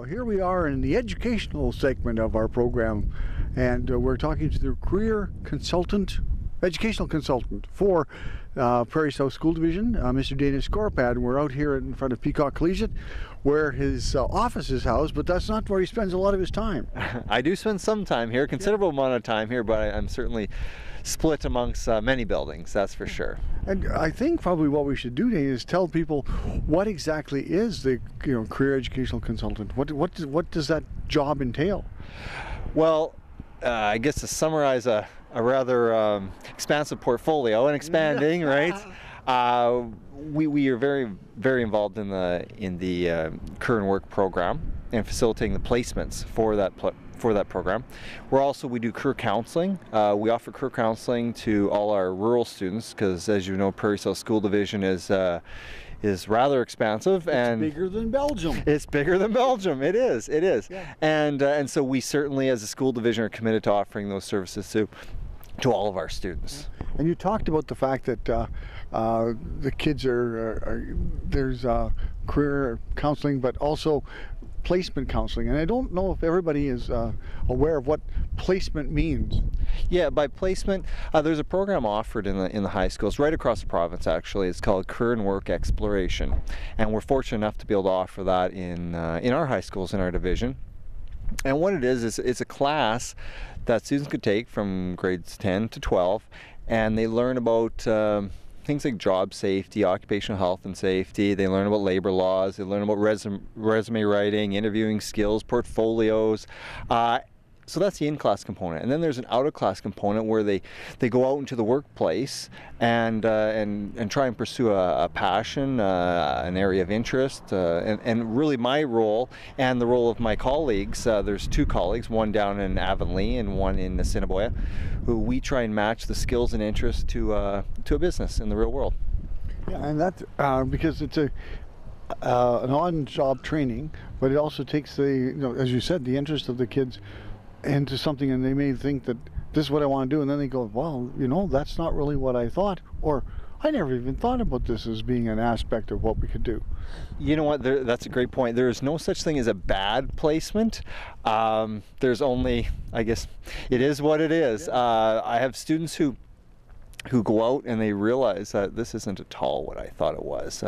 Here we are in the educational segment of our program, and we're talking to the career consultant, educational consultant for Prairie South School Division, Mr. Dana Scorpad. We're out here in front of Peacock Collegiate, where his office is housed, but that's not where he spends a lot of his time. I do spend some time here, considerable amount of time here, but I'm certainly split amongst many buildings, that's for sure. And I think probably what we should do, Dana, is tell people what exactly is the career educational consultant. What does that job entail? Well, I guess to summarize a rather expansive portfolio and expanding, right? We are very involved in the career and work program and facilitating the placements for that program. We do career counseling. We offer career counseling to all our rural students because, as you know, Prairie South School Division is rather expansive. It's bigger than Belgium. It's bigger than Belgium. It is. Yeah. And so we certainly, as a school division, are committed to offering those services to all of our students. And you talked about the fact that the kids there's career counseling, but also placement counseling. And I don't know if everybody is aware of what placement means. Yeah, by placement, there's a program offered in the high schools right across the province. Actually, it's called Career and Work Exploration, and we're fortunate enough to be able to offer that in our high schools in our division. And what it is it's a class that students could take from grades 10 to 12, and they learn about things like job safety, occupational health and safety. They learn about labor laws. They learn about resume writing, interviewing skills, portfolios. So that's the in-class component, and then there's an out-of-class component where they go out into the workplace and try and pursue a passion, an area of interest, and really my role and the role of my colleagues. There's two colleagues, one down in Avonlea and one in Assiniboia, who we try and match the skills and interests to a business in the real world. Yeah, and that's because it's an on-job training, but it also takes the, as you said, the interest of the kids into something, and they may think that this is what I want to do, and then they go, well, that's not really what I thought, or I never even thought about this as being an aspect of what we could do. You know what, that's a great point. There is no such thing as a bad placement. There's only, I guess, it is what it is. Yeah. I have students who go out and they realize that this isn't at all what I thought it was.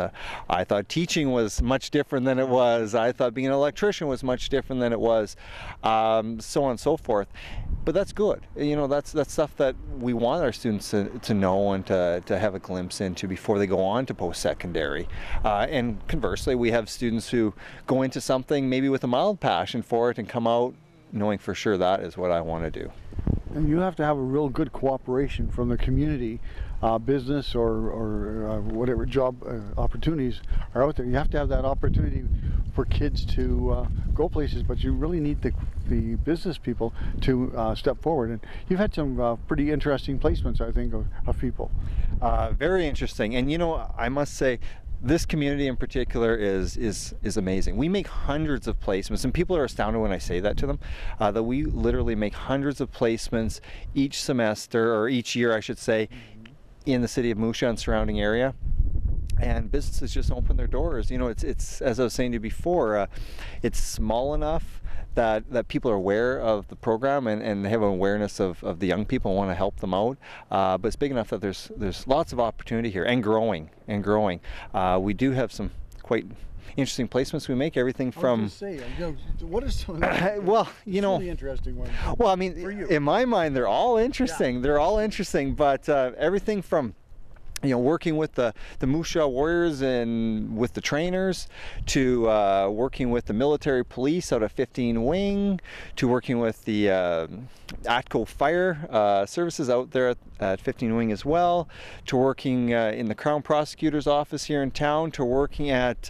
I thought teaching was much different than it was. I thought being an electrician was much different than it was, so on and so forth. But that's good. That's stuff that we want our students to know and to have a glimpse into before they go on to post-secondary. And conversely, we have students who go into something maybe with a mild passion for it and come out knowing for sure that is what I want to do. And you have to have a real good cooperation from the community, business or whatever job opportunities are out there. You have to have that opportunity for kids to go places, but you really need the business people to step forward. And you've had some pretty interesting placements, I think, of people. Very interesting. And I must say, this community in particular is amazing. We make hundreds of placements, and people are astounded when I say that to them, that we literally make hundreds of placements each semester, or each year I should say, in the city of Moose Jaw and surrounding area. And businesses just open their doors. It's as I was saying to you before, it's small enough that people are aware of the program and they have an awareness of the young people and want to help them out. But it's big enough that there's lots of opportunity here, and growing. We do have some quite interesting placements. We make everything from. What is some of the really interesting ones? Well, I mean, in my mind, they're all interesting. Yeah. They're all interesting, but everything from working with the Moose Jaw Warriors and with the trainers, to working with the military police out of 15 Wing, to working with the ATCO Fire Services out there at 15 Wing as well, to working in the Crown Prosecutor's office here in town, to working at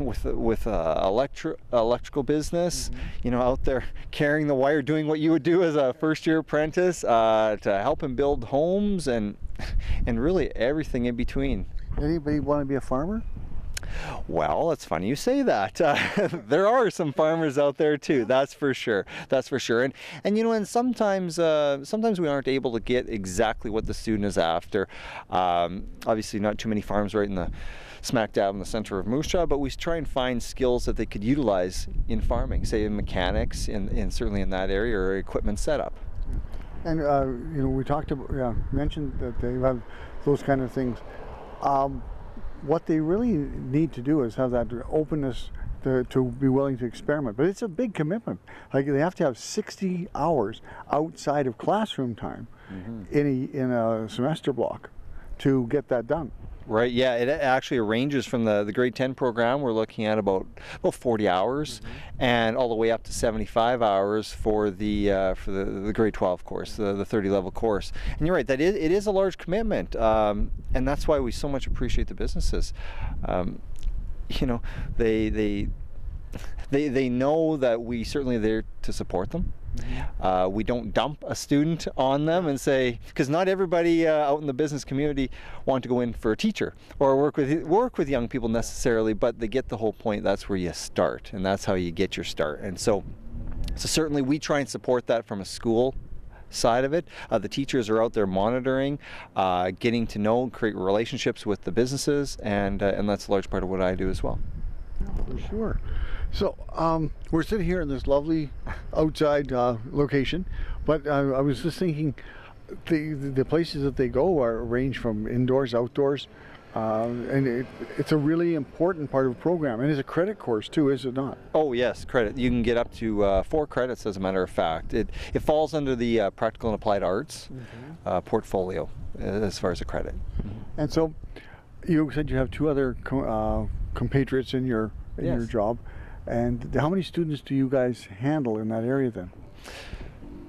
with electrical business, out there carrying the wire, doing what you would do as a first-year apprentice, to help him build homes and really everything in between. Anybody want to be a farmer? Well, it's funny you say that. There are some farmers out there too. That's for sure. That's for sure. And you know, and sometimes we aren't able to get exactly what the student is after. Obviously, not too many farms right in the smack dab in the center of Moose Jaw, but we try and find skills that they could utilize in farming, say in mechanics, in certainly in that area, or equipment setup. And you know, we talked about, mentioned that they have those kind of things. What they really need to do is have that openness to be willing to experiment. But it's a big commitment. Like, they have to have 60 hours outside of classroom time in a semester block to get that done. Right, yeah, it actually ranges from the grade 10 program. We're looking at about 40 hours, and all the way up to 75 hours for the grade 12 course, the 30 level course. And you're right, it is a large commitment, and that's why we so much appreciate the businesses. You know, they know that we certainly are there to support them. We don't dump a student on them and say, because not everybody out in the business community want to go in for a teacher or work with young people necessarily, but they get the whole point. That's where you start, and that's how you get your start. And so certainly we try and support that from a school side of it. The teachers are out there monitoring, getting to know and create relationships with the businesses, and that's a large part of what I do as well. For sure. So we're sitting here in this lovely outside location, but I was just thinking the places that they go range from indoors, outdoors, and it's a really important part of the program, and it's a credit course too, is it not? Oh yes, credit. You can get up to 4 credits, as a matter of fact. It falls under the Practical and Applied Arts portfolio as far as a credit. And so you said you have 2 other compatriots in your job. And how many students do you guys handle in that area then?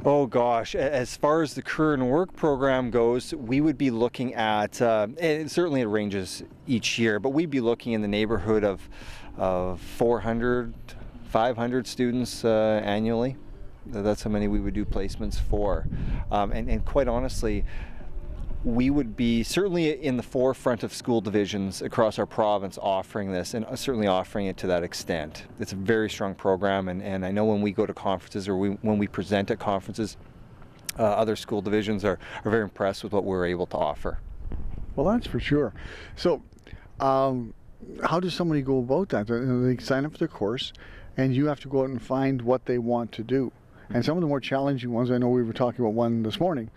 Oh gosh, as far as the career and work program goes, we would be looking at, and certainly it ranges each year, but we'd be looking in the neighborhood of 400, 500 students annually. That's how many we would do placements for. And quite honestly, we would be certainly in the forefront of school divisions across our province offering this, and certainly offering it to that extent. It's a very strong program, and I know when we go to conferences or when we present at conferences, other school divisions are very impressed with what we're able to offer. Well, that's for sure. So how does somebody go about that? They sign up for the course, and you have to go out and find what they want to do. And some of the more challenging ones, I know we were talking about one this morning,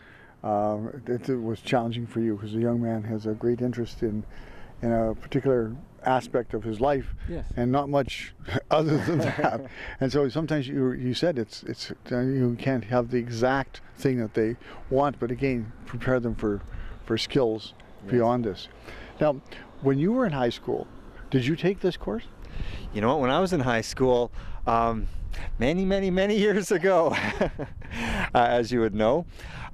it was challenging for you because the young man has a great interest in a particular aspect of his life, and not much other than that. And so sometimes you said it's you can't have the exact thing that they want, but again, prepare them for skills beyond this. Now, when you were in high school, did you take this course? You know what, when I was in high school, many years ago, as you would know,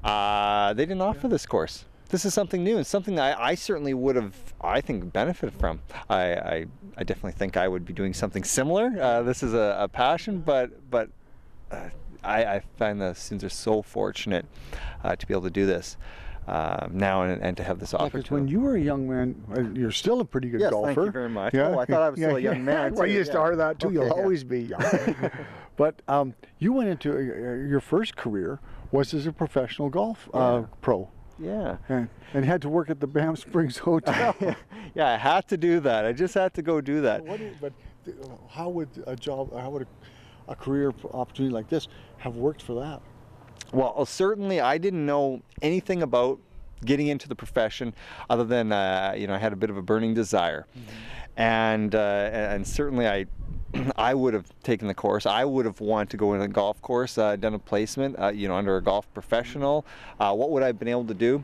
they didn't offer this course. This is something new and something that I certainly would have, I think, benefited from. I definitely think I would be doing something similar. This is a passion, but I find the students are so fortunate to be able to do this now and to have this offer. Because when you were a young man, you're still a pretty good golfer. Thank you very much. Oh, I thought I was still a young man. Well, you are that too. Okay, you'll always be young. But you went into your first career was as a professional golf pro. Yeah. And had to work at the Banff Springs Hotel. Yeah, I had to do that. I just had to go do that. But how would a career opportunity like this have worked for that? Well, certainly I didn't know anything about getting into the profession other than you know, I had a bit of a burning desire. And certainly I would have taken the course. I would have wanted to go in a golf course, done a placement, you know, under a golf professional. What would I have been able to do?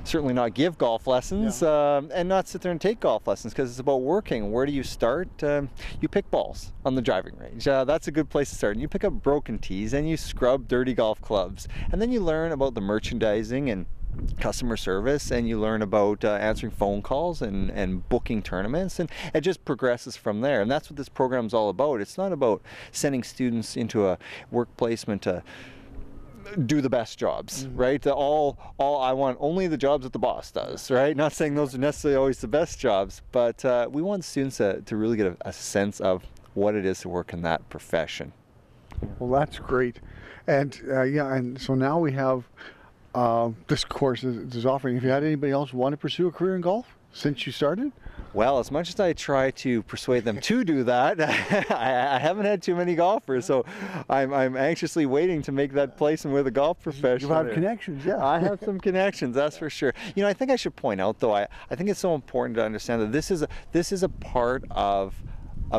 Certainly not give golf lessons, and not sit there and take golf lessons, because it's about working. Where do you start? You pick balls on the driving range. That's a good place to start. And you pick up broken tees and you scrub dirty golf clubs. And then you learn about the merchandising and customer service, and you learn about answering phone calls and booking tournaments, and it just progresses from there. And that's what this program is all about. It's not about sending students into a work placement to do the best jobs, right? All I want only the jobs that the boss does, right? Not saying those are necessarily always the best jobs, but we want students to really get a sense of what it is to work in that profession. Well, that's great. And yeah, and so now we have this course is offering. Have you had anybody else want to pursue a career in golf since you started? Well, as much as I try to persuade them to do that, I haven't had too many golfers, so I'm anxiously waiting to make that placement with a golf professional. You have connections, yeah. I have some connections, that's for sure. You know, I think I should point out, though, I think it's so important to understand that this is a part of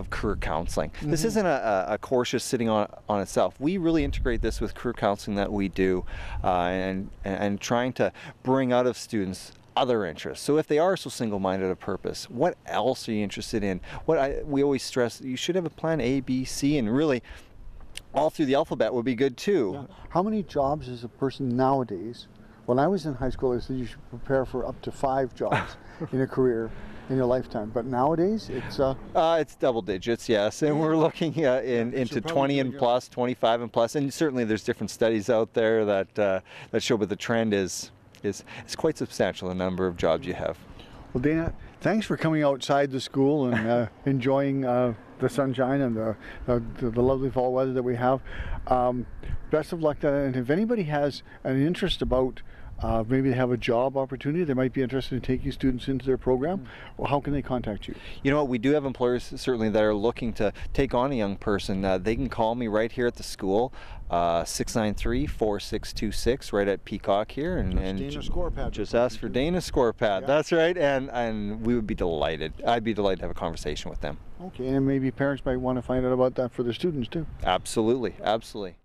career counseling. This isn't a course just sitting on itself. We really integrate this with career counseling that we do, and trying to bring out of students other interests. So if they are so single-minded of purpose, what else are you interested in? We always stress, you should have a plan A, B, C, and really all through the alphabet would be good too. Yeah. How many jobs is a person nowadays? When I was in high school, I said you should prepare for up to 5 jobs in a career in your lifetime. But nowadays, it's double digits, yes, and we're looking into 20 and plus, 25 and plus, and certainly there's different studies out there that show, but the trend is quite substantial, the number of jobs you have. Well, Dana, thanks for coming outside the school and enjoying the sunshine and the lovely fall weather that we have. Best of luck. And if anybody has an interest about maybe they have a job opportunity, they might be interested in taking students into their program, well, how can they contact you? You know what, we do have employers certainly that are looking to take on a young person. They can call me right here at the school, 693-4626, right at Peacock here, and Dana Scorpad. Just ask for Dana Scorpad. Yeah. That's right, and we would be delighted. I'd be delighted to have a conversation with them. Okay, and maybe parents might want to find out about that for their students too. Absolutely, absolutely.